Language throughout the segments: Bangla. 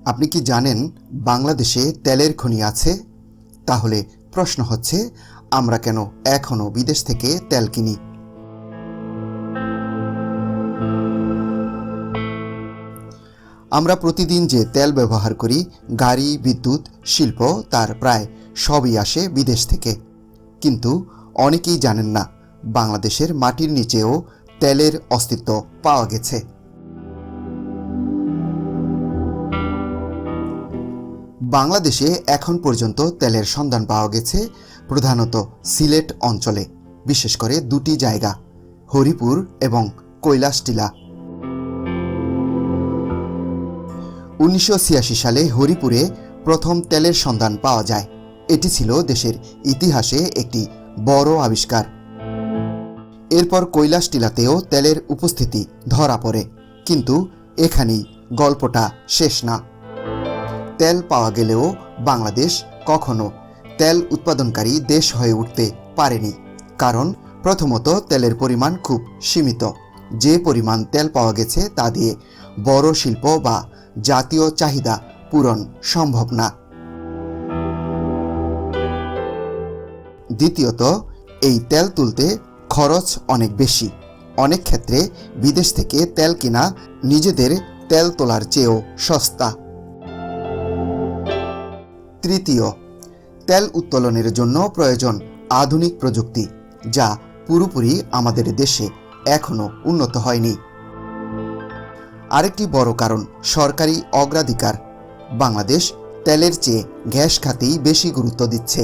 আপনি কি জানেন বাংলাদেশে তেলের খনি আছে? তাহলে প্রশ্ন হচ্ছে, আমরা কেন এখনো বিদেশ থেকে তেল কিনি? আমরা প্রতিদিন যে তেল ব্যবহার করি, গাড়ি, বিদ্যুৎ, শিল্প, তার প্রায় সবই আসে বিদেশ থেকে। কিন্তু অনেকেই জানেন না, বাংলাদেশের মাটির নিচেও তেলের অস্তিত্ব পাওয়া গেছে। বাংলাদেশে এখন পর্যন্ত তেলের সন্ধান পাওয়া গেছে প্রধানত সিলেট অঞ্চলে, বিশেষ করে দুটি জায়গা, হরিপুর এবং কৈলাসটিলা। 1986 সালে হরিপুরে প্রথম তেলের সন্ধান পাওয়া যায়। এটি ছিল দেশের ইতিহাসে একটি বড় আবিষ্কার। এরপর কৈলাসটিলাতেও তেলের উপস্থিতি ধরা পড়ে, কিন্তু এখানেই গল্পটা শেষ না। তেল পাওয়া গেলেও বাংলাদেশ কখনো তেল উৎপাদনকারী দেশ হয়ে উঠতে পারেনি, কারণ প্রথমত তেলের পরিমাণ খুব সীমিত। যে পরিমাণ তেল পাওয়া গেছে তা দিয়ে বড় শিল্প বা জাতীয় চাহিদা পূরণ সম্ভব না। দ্বিতীয়ত, এই তেল তুলতে খরচ অনেক বেশি। অনেক ক্ষেত্রে বিদেশ থেকে তেল কিনা নিজেদের তেল তোলার চেয়েও সস্তা। তৃতীয়, তেল উত্তোলনের জন্য প্রয়োজন আধুনিক প্রযুক্তি, যা পুরোপুরি আমাদের দেশে এখনো উন্নত হয়নি। আরেকটি বড় কারণ সরকারি অগ্রাধিকার। বাংলাদেশ তেলের চেয়ে গ্যাস খাতেই বেশি গুরুত্ব দিচ্ছে।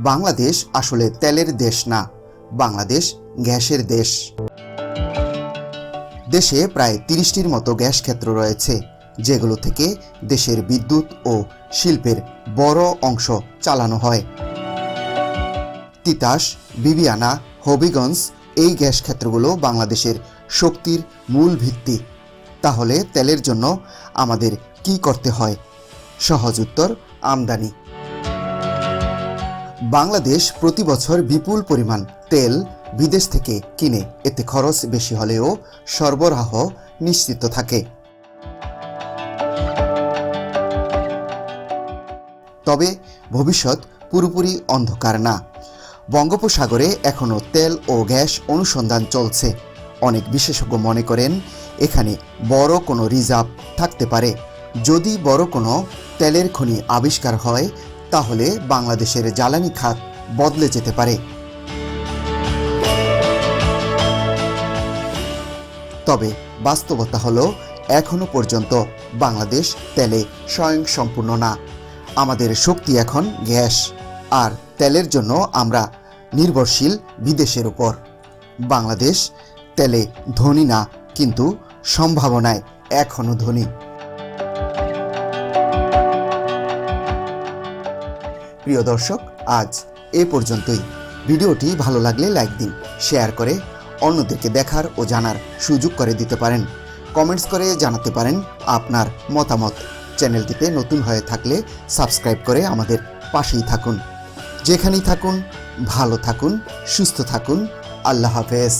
বাংলাদেশ আসলে তেলের দেশ না, বাংলাদেশ গ্যাসের দেশ। দেশে প্রায় 30টির মতো গ্যাস ক্ষেত্র রয়েছে, যেগুলো থেকে দেশের বিদ্যুৎ ও শিল্পের বড় অংশ চালানো হয়। তিতাস, বিবিয়ানা, হবিগঞ্জ, এই গ্যাস ক্ষেত্রগুলো বাংলাদেশের শক্তির মূল ভিত্তি। তাহলে তেলের জন্য আমাদের কি করতে হয়? সহজ উত্তর, আমদানি। বাংলাদেশ প্রতি বছর বিপুল পরিমাণ তেল বিদেশ থেকে কিনে, এতে খরচ বেশি হলেও সরবরাহ নিশ্চিত থাকে। তবে ভবিষ্যৎ পুরোপুরি অন্ধকার না। বঙ্গোপসাগরে এখনও তেল ও গ্যাস অনুসন্ধান চলছে। অনেক বিশেষজ্ঞ মনে করেন এখানে বড় কোনো রিজার্ভ থাকতে পারে। যদি বড় কোনো তেলের খনি আবিষ্কার হয়, তাহলে বাংলাদেশের জ্বালানি খাত বদলে যেতে পারে। তবে বাস্তবতা হলো, এখনো পর্যন্ত বাংলাদেশ তেলে স্বয়ংসম্পূর্ণ না। আমাদের শক্তি এখন গ্যাস, আর তেলের জন্য আমরা নির্ভরশীল বিদেশের উপর। বাংলাদেশ তেলে ধনী না, কিন্তু সম্ভাবনায় এখনো ধনী। প্রিয় দর্শক, আজ এ পর্যন্তই। ভিডিওটি ভালো লাগলে লাইক দিন, শেয়ার করে অন্যদেরকে দেখার ও জানার সুযোগ করে দিতে পারেন। কমেন্টস করে জানাতে পারেন আপনার মতামত। চ্যানেলটিতে নতুন হয়ে থাকলে সাবস্ক্রাইব করে আমাদের পাশেই থাকুন। যেখানেই থাকুন ভালো থাকুন, সুস্থ থাকুন। আল্লাহ হাফেজ।